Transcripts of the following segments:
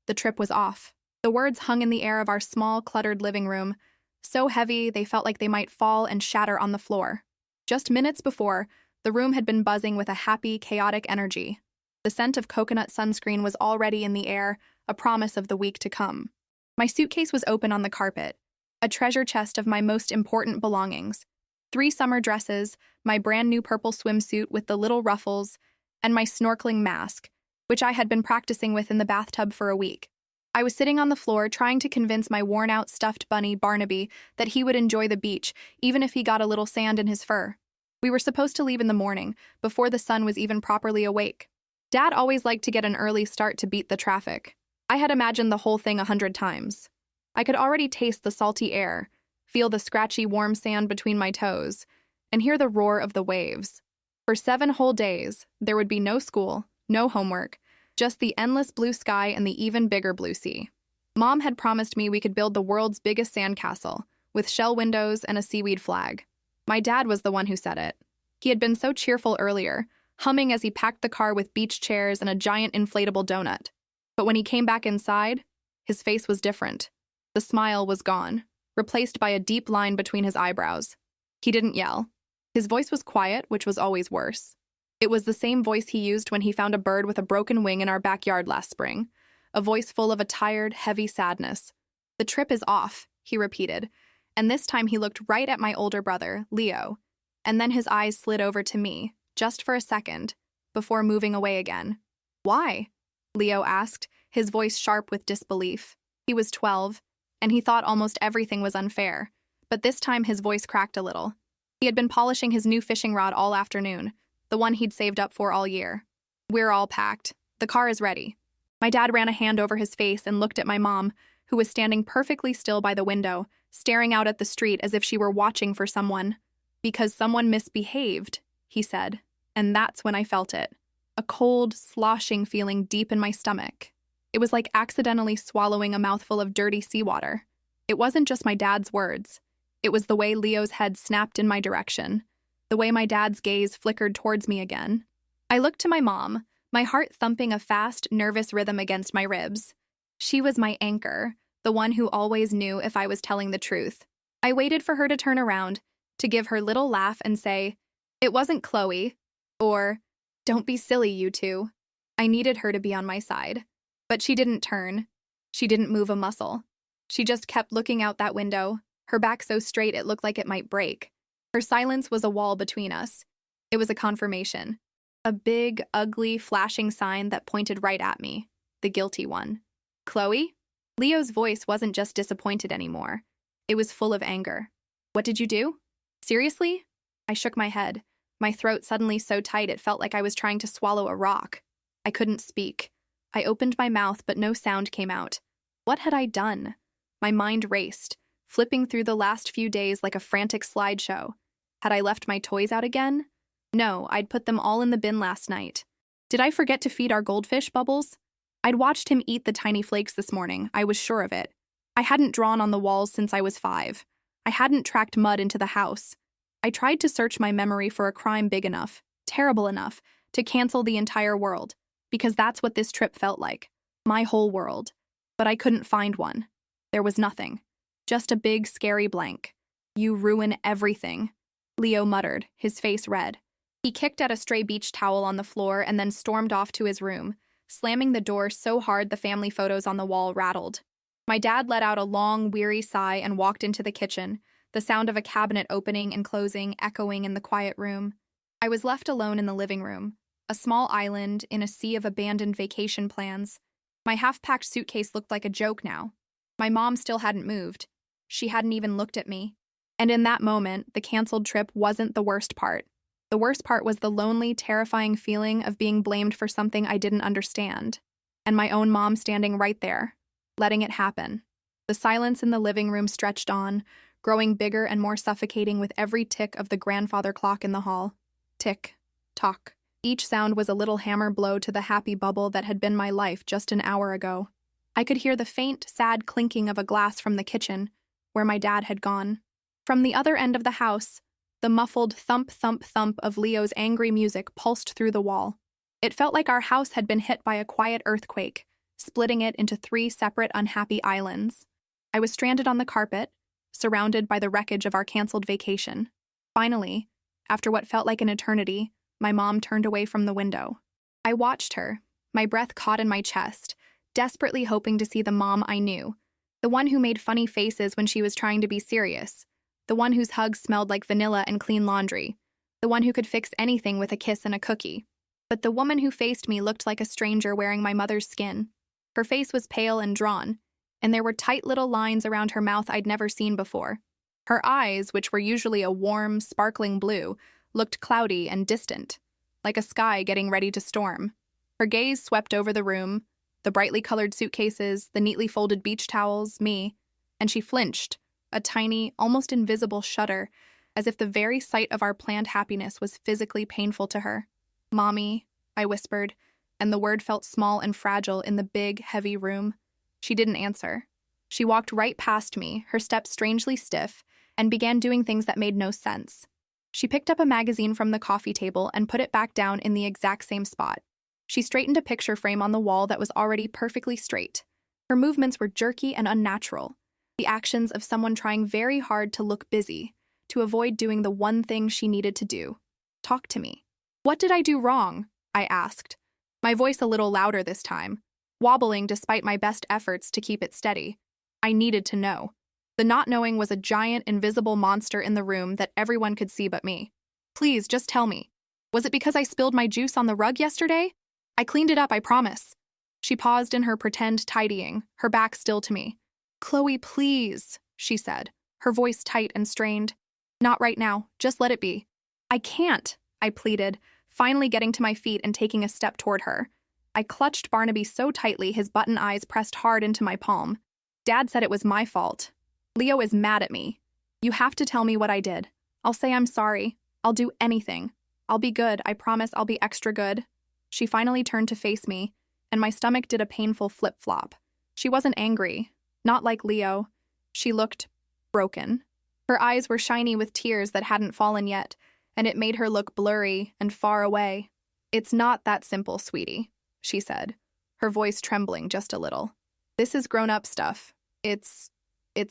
The trip was off. The words hung in the air of our small, cluttered living room, so heavy they felt like they might fall and shatter on the floor. Just minutes before, the room had been buzzing with a happy, chaotic energy. The scent of coconut sunscreen was already in the air, a promise of the week to come. My suitcase was open on the carpet, a treasure chest of my most important belongings. 3 summer dresses, my brand new purple swimsuit with the little ruffles, and my snorkeling mask, which I had been practicing with in the bathtub for a week. I was sitting on the floor trying to convince my worn-out stuffed bunny, Barnaby, that he would enjoy the beach, even if he got a little sand in his fur. We were supposed to leave in the morning, before the sun was even properly awake. Dad always liked to get an early start to beat the traffic. I had imagined the whole thing 100 times. I could already taste the salty air, feel the scratchy warm sand between my toes, and hear the roar of the waves. For 7 whole days, there would be no school, no homework, just the endless blue sky and the even bigger blue sea. Mom had promised me we could build the world's biggest sandcastle, with shell windows and a seaweed flag. My dad was the one who said it. He had been so cheerful earlier, humming as he packed the car with beach chairs and a giant inflatable donut. But when he came back inside, his face was different. The smile was gone, replaced by a deep line between his eyebrows. He didn't yell. His voice was quiet, which was always worse. It was the same voice he used when he found a bird with a broken wing in our backyard last spring, a voice full of a tired, heavy sadness. "The trip is off," he repeated, and this time he looked right at my older brother, Leo, and then his eyes slid over to me, just for a second, before moving away again. "Why?" Leo asked, his voice sharp with disbelief. He was 12, and he thought almost everything was unfair, but this time his voice cracked a little. He had been polishing his new fishing rod all afternoon, the one he'd saved up for all year. "We're all packed. The car is ready." My dad ran a hand over his face and looked at my mom, who was standing perfectly still by the window, staring out at the street as if she were watching for someone. "Because someone misbehaved," he said, and that's when I felt it. A cold, sloshing feeling deep in my stomach. It was like accidentally swallowing a mouthful of dirty seawater. It wasn't just my dad's words. It was the way Leo's head snapped in my direction, the way my dad's gaze flickered towards me again. I looked to my mom, my heart thumping a fast, nervous rhythm against my ribs. She was my anchor, the one who always knew if I was telling the truth. I waited for her to turn around, to give her little laugh and say, "It wasn't Chloe," or, "Don't be silly, you two." I needed her to be on my side. But she didn't turn. She didn't move a muscle. She just kept looking out that window, her back so straight it looked like it might break. Her silence was a wall between us. It was a confirmation. A big, ugly, flashing sign that pointed right at me, the guilty one. "Chloe?" Leo's voice wasn't just disappointed anymore. It was full of anger. "What did you do? Seriously?" I shook my head, my throat suddenly so tight it felt like I was trying to swallow a rock. I couldn't speak. I opened my mouth, but no sound came out. What had I done? My mind raced, flipping through the last few days like a frantic slideshow. Had I left my toys out again? No, I'd put them all in the bin last night. Did I forget to feed our goldfish, Bubbles? I'd watched him eat the tiny flakes this morning, I was sure of it. I hadn't drawn on the walls since I was 5. I hadn't tracked mud into the house. I tried to search my memory for a crime big enough, terrible enough, to cancel the entire world, because that's what this trip felt like, my whole world. But I couldn't find one. There was nothing. Just a big, scary blank. "You ruin everything," Leo muttered, his face red. He kicked at a stray beach towel on the floor and then stormed off to his room, slamming the door so hard the family photos on the wall rattled. My dad let out a long, weary sigh and walked into the kitchen, the sound of a cabinet opening and closing echoing in the quiet room. I was left alone in the living room, a small island in a sea of abandoned vacation plans. My half-packed suitcase looked like a joke now. My mom still hadn't moved. She hadn't even looked at me. And in that moment, the canceled trip wasn't the worst part. The worst part was the lonely, terrifying feeling of being blamed for something I didn't understand. And my own mom standing right there, letting it happen. The silence in the living room stretched on, growing bigger and more suffocating with every tick of the grandfather clock in the hall. Tick, tock. Each sound was a little hammer blow to the happy bubble that had been my life just an hour ago. I could hear the faint, sad clinking of a glass from the kitchen, where my dad had gone. From the other end of the house, the muffled thump, thump, thump of Leo's angry music pulsed through the wall. It felt like our house had been hit by a quiet earthquake, splitting it into 3 separate unhappy islands. I was stranded on the carpet, surrounded by the wreckage of our canceled vacation. Finally, after what felt like an eternity, my mom turned away from the window. I watched her, my breath caught in my chest, desperately hoping to see the mom I knew, the one who made funny faces when she was trying to be serious, the one whose hugs smelled like vanilla and clean laundry, the one who could fix anything with a kiss and a cookie. But the woman who faced me looked like a stranger wearing my mother's skin. Her face was pale and drawn, and there were tight little lines around her mouth I'd never seen before. Her eyes, which were usually a warm, sparkling blue, looked cloudy and distant, like a sky getting ready to storm. Her gaze swept over the room, the brightly colored suitcases, the neatly folded beach towels, me, and she flinched, a tiny, almost invisible shudder, as if the very sight of our planned happiness was physically painful to her. "Mommy," I whispered, and the word felt small and fragile in the big, heavy room. She didn't answer. She walked right past me, her steps strangely stiff, and began doing things that made no sense. She picked up a magazine from the coffee table and put it back down in the exact same spot. She straightened a picture frame on the wall that was already perfectly straight. Her movements were jerky and unnatural, the actions of someone trying very hard to look busy, to avoid doing the one thing she needed to do: talk to me. "What did I do wrong?" I asked, my voice a little louder this time, wobbling despite my best efforts to keep it steady. I needed to know. The not knowing was a giant, invisible monster in the room that everyone could see but me. "Please, just tell me. Was it because I spilled my juice on the rug yesterday? I cleaned it up, I promise." She paused in her pretend tidying, her back still to me. "Chloe, please," she said, her voice tight and strained. "Not right now, just let it be." "I can't," I pleaded, finally getting to my feet and taking a step toward her. I clutched Barnaby so tightly his button eyes pressed hard into my palm. "Dad said it was my fault. Leo is mad at me. You have to tell me what I did. I'll say I'm sorry. I'll do anything. I'll be good, I promise I'll be extra good." She finally turned to face me, and my stomach did a painful flip-flop. She wasn't angry, not like Leo. She looked broken. Her eyes were shiny with tears that hadn't fallen yet, and it made her look blurry and far away. "It's not that simple, sweetie," she said, her voice trembling just a little. "This is grown-up stuff. It's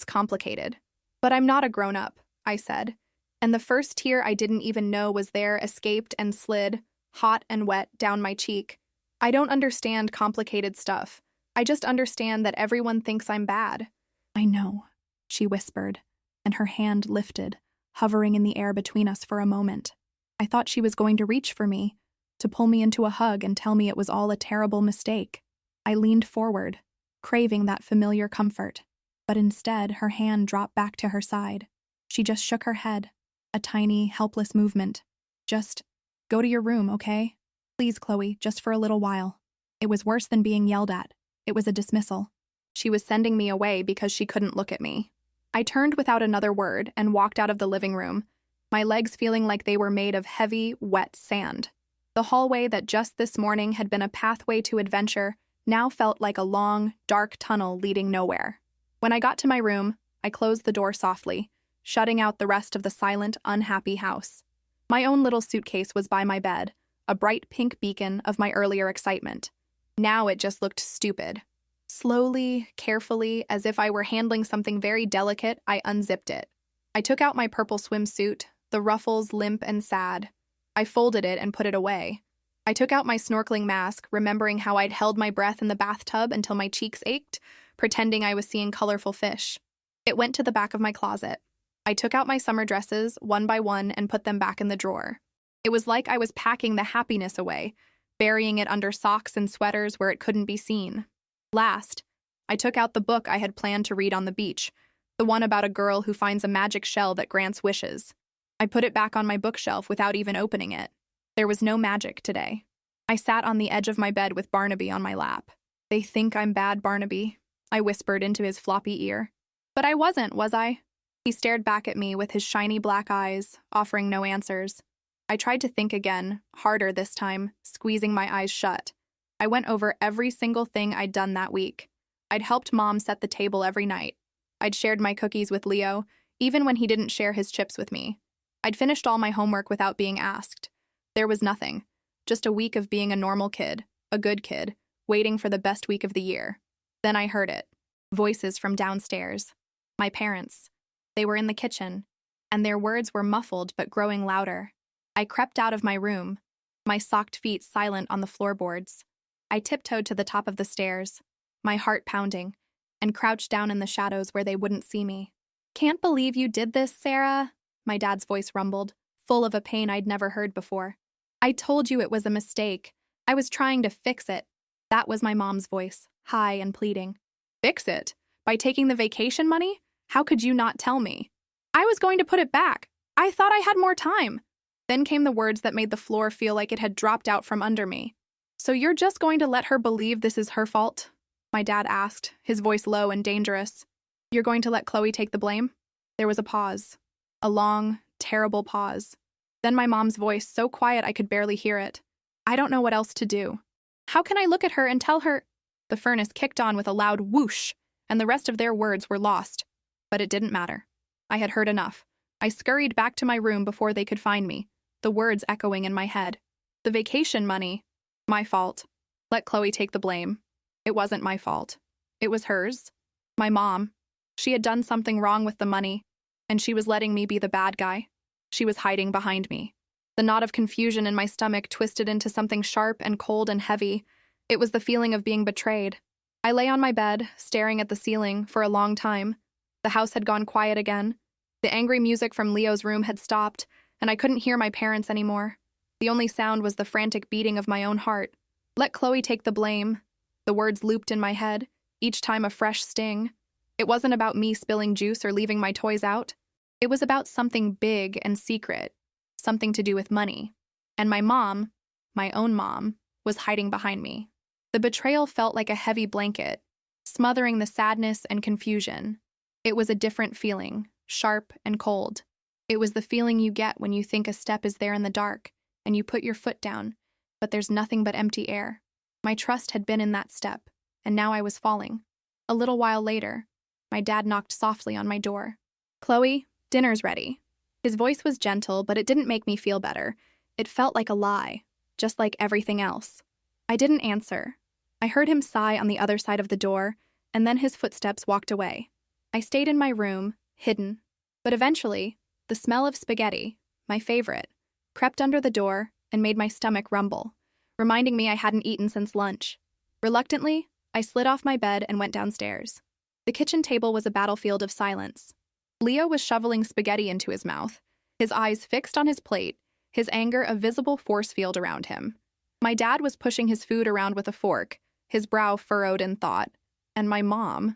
complicated." "But I'm not a grown-up," I said, and the first tear I didn't even know was there escaped and slid, hot and wet, down my cheek. "I don't understand complicated stuff. I just understand that everyone thinks I'm bad." "I know," she whispered, and her hand lifted, hovering in the air between us for a moment. I thought she was going to reach for me, to pull me into a hug and tell me it was all a terrible mistake. I leaned forward, craving that familiar comfort, but instead her hand dropped back to her side. She just shook her head, a tiny, helpless movement. "Just go to your room, okay? Please, Chloe, just for a little while." It was worse than being yelled at. It was a dismissal. She was sending me away because she couldn't look at me. I turned without another word and walked out of the living room, my legs feeling like they were made of heavy, wet sand. The hallway that just this morning had been a pathway to adventure now felt like a long, dark tunnel leading nowhere. When I got to my room, I closed the door softly, shutting out the rest of the silent, unhappy house. My own little suitcase was by my bed, a bright pink beacon of my earlier excitement. Now it just looked stupid. Slowly, carefully, as if I were handling something very delicate, I unzipped it. I took out my purple swimsuit, the ruffles limp and sad. I folded it and put it away. I took out my snorkeling mask, remembering how I'd held my breath in the bathtub until my cheeks ached, pretending I was seeing colorful fish. It went to the back of my closet. I took out my summer dresses, one by one, and put them back in the drawer. It was like I was packing the happiness away, burying it under socks and sweaters where it couldn't be seen. Last, I took out the book I had planned to read on the beach, the one about a girl who finds a magic shell that grants wishes. I put it back on my bookshelf without even opening it. There was no magic today. I sat on the edge of my bed with Barnaby on my lap. "They think I'm bad, Barnaby," I whispered into his floppy ear. "But I wasn't, was I?" He stared back at me with his shiny black eyes, offering no answers. I tried to think again, harder this time, squeezing my eyes shut. I went over every single thing I'd done that week. I'd helped Mom set the table every night. I'd shared my cookies with Leo, even when he didn't share his chips with me. I'd finished all my homework without being asked. There was nothing. Just a week of being a normal kid, a good kid, waiting for the best week of the year. Then I heard it. Voices from downstairs. My parents. They were in the kitchen, and their words were muffled but growing louder. I crept out of my room, my socked feet silent on the floorboards. I tiptoed to the top of the stairs, my heart pounding, and crouched down in the shadows where they wouldn't see me. "Can't believe you did this, Sarah," my dad's voice rumbled, full of a pain I'd never heard before. "I told you it was a mistake. I was trying to fix it." That was my mom's voice, high and pleading. "Fix it? By taking the vacation money? How could you not tell me? I was going to put it back. I thought I had more time." Then came the words that made the floor feel like it had dropped out from under me. "So you're just going to let her believe this is her fault?" my dad asked, his voice low and dangerous. "You're going to let Chloe take the blame?" There was a pause. A long, terrible pause. Then my mom's voice, so quiet I could barely hear it. "I don't know what else to do. How can I look at her and tell her—" The furnace kicked on with a loud whoosh, and the rest of their words were lost. But it didn't matter. I had heard enough. I scurried back to my room before they could find me, the words echoing in my head. The vacation money. My fault. Let Chloe take the blame. It wasn't my fault. It was hers. My mom. She had done something wrong with the money, and she was letting me be the bad guy. She was hiding behind me. The knot of confusion in my stomach twisted into something sharp and cold and heavy. It was the feeling of being betrayed. I lay on my bed, staring at the ceiling, for a long time. The house had gone quiet again. The angry music from Leo's room had stopped, and I couldn't hear my parents anymore. The only sound was the frantic beating of my own heart. Let Chloe take the blame. The words looped in my head, each time a fresh sting. It wasn't about me spilling juice or leaving my toys out. It was about something big and secret, something to do with money. And my mom, my own mom, was hiding behind me. The betrayal felt like a heavy blanket, smothering the sadness and confusion. It was a different feeling, sharp and cold. It was the feeling you get when you think a step is there in the dark, and you put your foot down, but there's nothing but empty air. My trust had been in that step, and now I was falling. A little while later, my dad knocked softly on my door. "Chloe, dinner's ready." His voice was gentle, but it didn't make me feel better. It felt like a lie, just like everything else. I didn't answer. I heard him sigh on the other side of the door, and then his footsteps walked away. I stayed in my room, hidden. But eventually, the smell of spaghetti, my favorite, crept under the door and made my stomach rumble, reminding me I hadn't eaten since lunch. Reluctantly, I slid off my bed and went downstairs. The kitchen table was a battlefield of silence. Leo was shoveling spaghetti into his mouth, his eyes fixed on his plate, his anger a visible force field around him. My dad was pushing his food around with a fork, his brow furrowed in thought. And my mom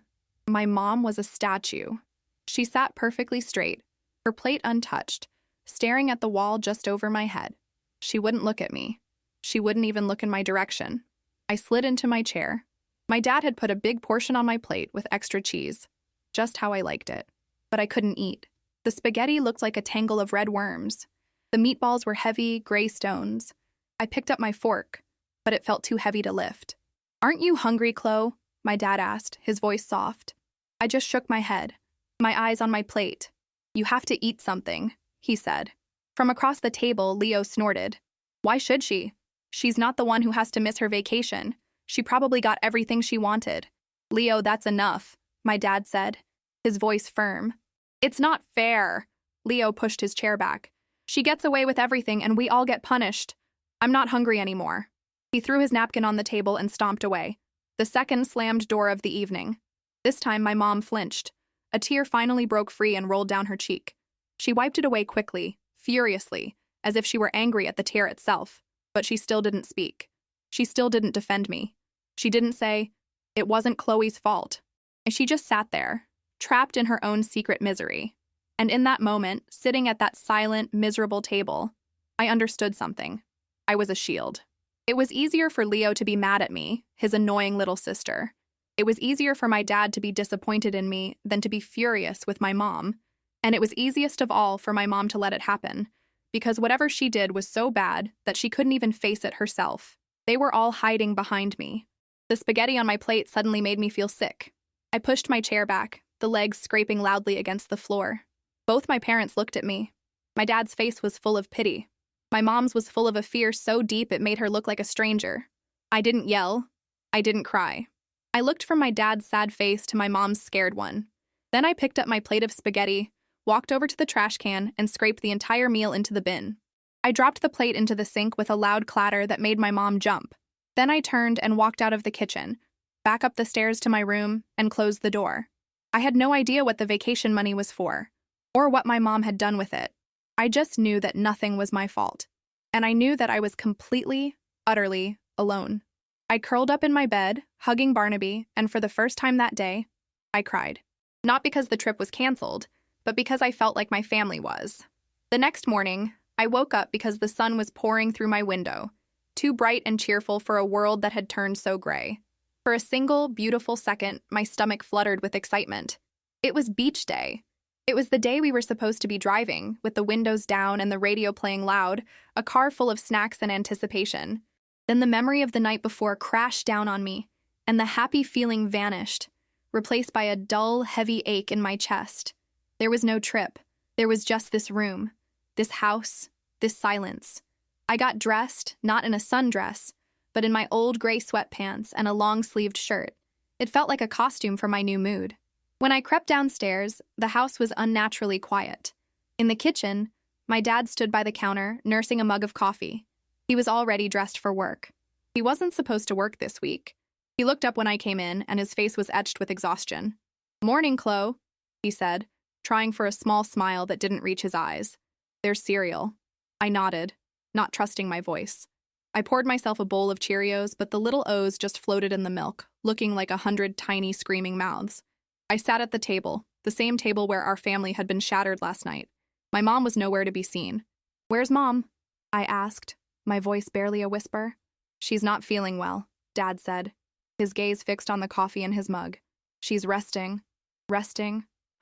was a statue. She sat perfectly straight, her plate untouched, staring at the wall just over my head. She wouldn't look at me. She wouldn't even look in my direction. I slid into my chair. My dad had put a big portion on my plate with extra cheese, just how I liked it. But I couldn't eat. The spaghetti looked like a tangle of red worms. The meatballs were heavy, gray stones. I picked up my fork, but it felt too heavy to lift. "Aren't you hungry, Chloe?" my dad asked, his voice soft. I just shook my head, my eyes on my plate. "You have to eat something," he said. From across the table, Leo snorted. "Why should she? She's not the one who has to miss her vacation. She probably got everything she wanted." "Leo, that's enough," my dad said, his voice firm. "It's not fair." Leo pushed his chair back. "She gets away with everything and we all get punished. I'm not hungry anymore." He threw his napkin on the table and stomped away. The second slammed door of the evening. This time my mom flinched. A tear finally broke free and rolled down her cheek. She wiped it away quickly, furiously, as if she were angry at the tear itself, but she still didn't speak. She still didn't defend me. She didn't say, "It wasn't Chloe's fault." And she just sat there, trapped in her own secret misery. And in that moment, sitting at that silent, miserable table, I understood something. I was a shield. It was easier for Leo to be mad at me, his annoying little sister. It was easier for my dad to be disappointed in me than to be furious with my mom. And it was easiest of all for my mom to let it happen, because whatever she did was so bad that she couldn't even face it herself. They were all hiding behind me. The spaghetti on my plate suddenly made me feel sick. I pushed my chair back, the legs scraping loudly against the floor. Both my parents looked at me. My dad's face was full of pity. My mom's was full of a fear so deep it made her look like a stranger. I didn't yell. I didn't cry. I looked from my dad's sad face to my mom's scared one. Then I picked up my plate of spaghetti, walked over to the trash can, and scraped the entire meal into the bin. I dropped the plate into the sink with a loud clatter that made my mom jump. Then I turned and walked out of the kitchen, back up the stairs to my room, and closed the door. I had no idea what the vacation money was for, or what my mom had done with it. I just knew that nothing was my fault. And I knew that I was completely, utterly alone. I curled up in my bed, hugging Barnaby, and for the first time that day, I cried. Not because the trip was canceled, but because I felt like my family was. The next morning, I woke up because the sun was pouring through my window, too bright and cheerful for a world that had turned so gray. For a single, beautiful second, my stomach fluttered with excitement. It was beach day. It was the day we were supposed to be driving, with the windows down and the radio playing loud, a car full of snacks and anticipation. Then the memory of the night before crashed down on me, and the happy feeling vanished, replaced by a dull, heavy ache in my chest. There was no trip. There was just this room, this house, this silence. I got dressed, not in a sundress, but in my old gray sweatpants and a long-sleeved shirt. It felt like a costume for my new mood. When I crept downstairs, the house was unnaturally quiet. In the kitchen, my dad stood by the counter, nursing a mug of coffee. He was already dressed for work. He wasn't supposed to work this week. He looked up when I came in, and his face was etched with exhaustion. "Morning, Chloe," he said, trying for a small smile that didn't reach his eyes. "There's cereal." I nodded, not trusting my voice. I poured myself a bowl of Cheerios, but the little O's just floated in the milk, looking like 100 tiny screaming mouths. I sat at the table, the same table where our family had been shattered last night. My mom was nowhere to be seen. "Where's Mom?" I asked, my voice barely a whisper. "She's not feeling well," Dad said, his gaze fixed on the coffee in his mug. "She's resting,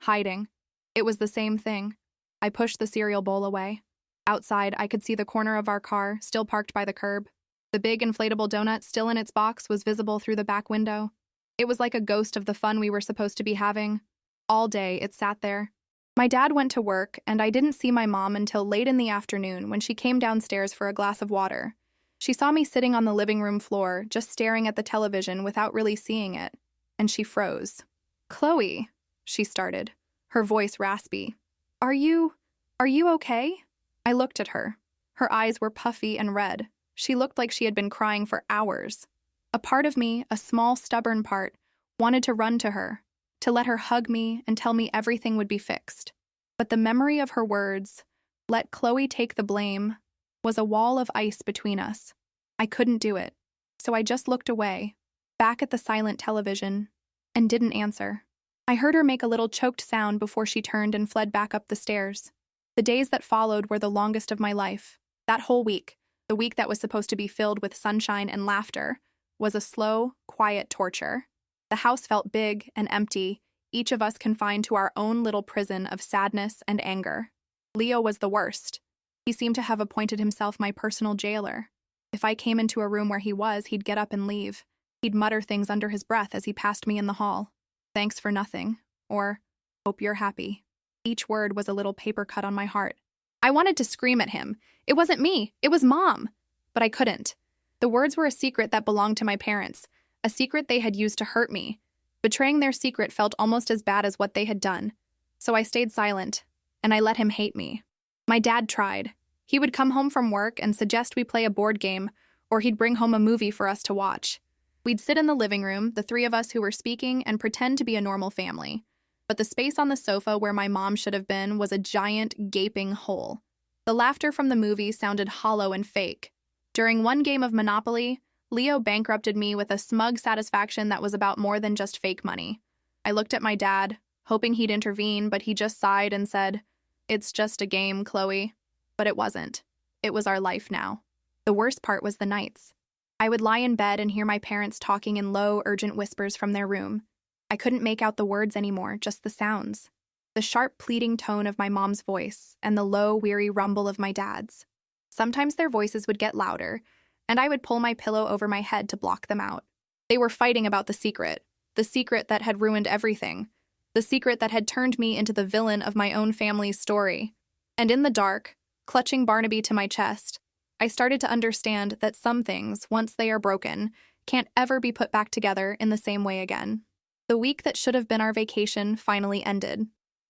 hiding." It was the same thing. I pushed the cereal bowl away. Outside, I could see the corner of our car, still parked by the curb. The big inflatable donut, still in its box, was visible through the back window. It was like a ghost of the fun we were supposed to be having. All day, it sat there. My dad went to work, and I didn't see my mom until late in the afternoon when she came downstairs for a glass of water. She saw me sitting on the living room floor, just staring at the television without really seeing it, and she froze. "Chloe," she started, her voice raspy. Are you okay?" I looked at her. Her eyes were puffy and red. She looked like she had been crying for hours. A part of me, a small, stubborn part, wanted to run to her, to let her hug me and tell me everything would be fixed. But the memory of her words, "Let Chloe take the blame," was a wall of ice between us. I couldn't do it, so I just looked away, back at the silent television, and didn't answer. I heard her make a little choked sound before she turned and fled back up the stairs. The days that followed were the longest of my life. That whole week, the week that was supposed to be filled with sunshine and laughter, was a slow, quiet torture. The house felt big and empty, each of us confined to our own little prison of sadness and anger. Leo was the worst. He seemed to have appointed himself my personal jailer. If I came into a room where he was, he'd get up and leave. He'd mutter things under his breath as he passed me in the hall. "Thanks for nothing," or "Hope you're happy." Each word was a little paper cut on my heart. I wanted to scream at him. It wasn't me, it was Mom. But I couldn't. The words were a secret that belonged to my parents, a secret they had used to hurt me. Betraying their secret felt almost as bad as what they had done. So I stayed silent, and I let him hate me. My dad tried. He would come home from work and suggest we play a board game, or he'd bring home a movie for us to watch. We'd sit in the living room, the three of us who were speaking, and pretend to be a normal family. But the space on the sofa where my mom should have been was a giant, gaping hole. The laughter from the movie sounded hollow and fake. During one game of Monopoly, Leo bankrupted me with a smug satisfaction that was about more than just fake money. I looked at my dad, hoping he'd intervene, but he just sighed and said, "It's just a game, Chloe." But it wasn't. It was our life now. The worst part was the nights. I would lie in bed and hear my parents talking in low, urgent whispers from their room. I couldn't make out the words anymore, just the sounds. The sharp, pleading tone of my mom's voice and the low, weary rumble of my dad's. Sometimes their voices would get louder, and I would pull my pillow over my head to block them out. They were fighting about the secret that had ruined everything, the secret that had turned me into the villain of my own family's story. And in the dark, clutching Barnaby to my chest, I started to understand that some things, once they are broken, can't ever be put back together in the same way again. The week that should have been our vacation finally ended.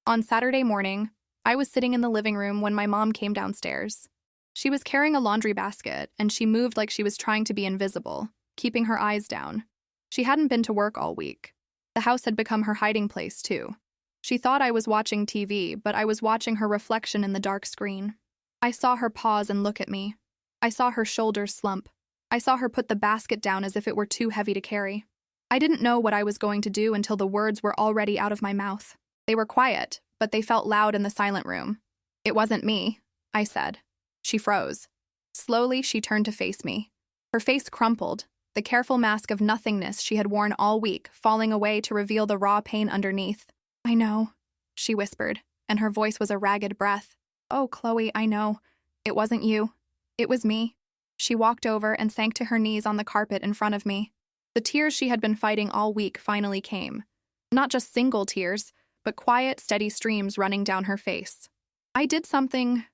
On Saturday morning, I was sitting in the living room when my mom came downstairs. She was carrying a laundry basket, and she moved like she was trying to be invisible, keeping her eyes down. She hadn't been to work all week. The house had become her hiding place, too. She thought I was watching TV, but I was watching her reflection in the dark screen. I saw her pause and look at me. I saw her shoulders slump. I saw her put the basket down as if it were too heavy to carry. I didn't know what I was going to do until the words were already out of my mouth. They were quiet, but they felt loud in the silent room. "It wasn't me," I said. She froze. Slowly, she turned to face me. Her face crumpled, the careful mask of nothingness she had worn all week falling away to reveal the raw pain underneath. "I know," she whispered, and her voice was a ragged breath. "Oh, Chloe, I know. It wasn't you. It was me." She walked over and sank to her knees on the carpet in front of me. The tears she had been fighting all week finally came. Not just single tears, but quiet, steady streams running down her face. "I did something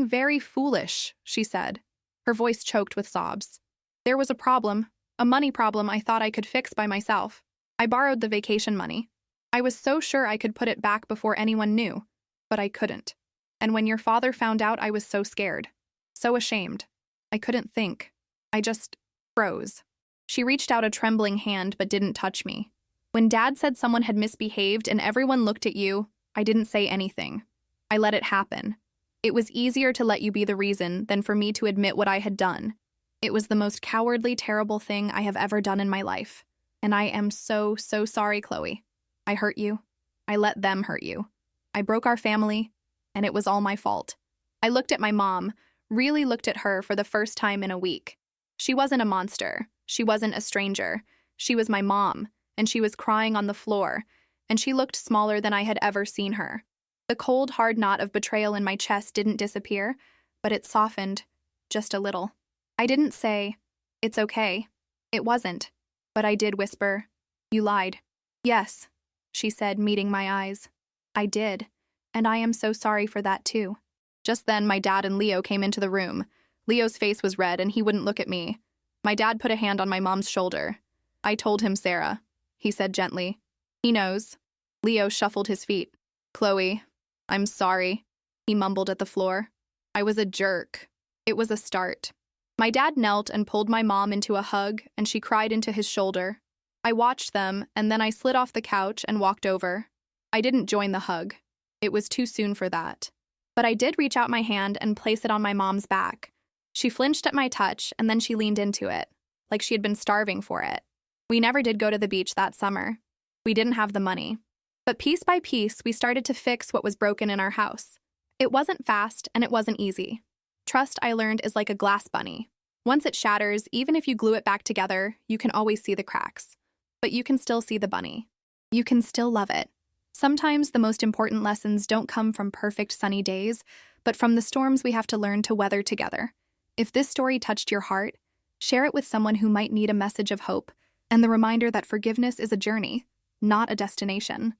very foolish," she said. Her voice choked with sobs. "There was a problem, a money problem I thought I could fix by myself. I borrowed the vacation money. I was so sure I could put it back before anyone knew, but I couldn't. And when your father found out, I was so scared, so ashamed. I couldn't think. I just froze." She reached out a trembling hand but didn't touch me. "When Dad said someone had misbehaved and everyone looked at you, I didn't say anything. I let it happen. It was easier to let you be the reason than for me to admit what I had done. It was the most cowardly, terrible thing I have ever done in my life. And I am so, so sorry, Chloe. I hurt you. I let them hurt you. I broke our family, and it was all my fault." I looked at my mom, really looked at her for the first time in a week. She wasn't a monster. She wasn't a stranger. She was my mom, and she was crying on the floor, and she looked smaller than I had ever seen her. The cold, hard knot of betrayal in my chest didn't disappear, but it softened, just a little. I didn't say, "It's okay." It wasn't. But I did whisper, "You lied." "Yes," she said, meeting my eyes. "I did, and I am so sorry for that too." Just then, my dad and Leo came into the room. Leo's face was red, and he wouldn't look at me. My dad put a hand on my mom's shoulder. "I told him, Sarah," he said gently. "He knows." Leo shuffled his feet. "Chloe, I'm sorry," he mumbled at the floor. "I was a jerk. It was a start." My dad knelt and pulled my mom into a hug, and she cried into his shoulder. I watched them, and then I slid off the couch and walked over. I didn't join the hug. It was too soon for that. But I did reach out my hand and place it on my mom's back. She flinched at my touch, and then she leaned into it, like she had been starving for it. We never did go to the beach that summer. We didn't have the money. But piece by piece, we started to fix what was broken in our house. It wasn't fast, and it wasn't easy. Trust, I learned, is like a glass bunny. Once it shatters, even if you glue it back together, you can always see the cracks. But you can still see the bunny. You can still love it. Sometimes the most important lessons don't come from perfect sunny days, but from the storms we have to learn to weather together. If this story touched your heart, share it with someone who might need a message of hope and the reminder that forgiveness is a journey, not a destination.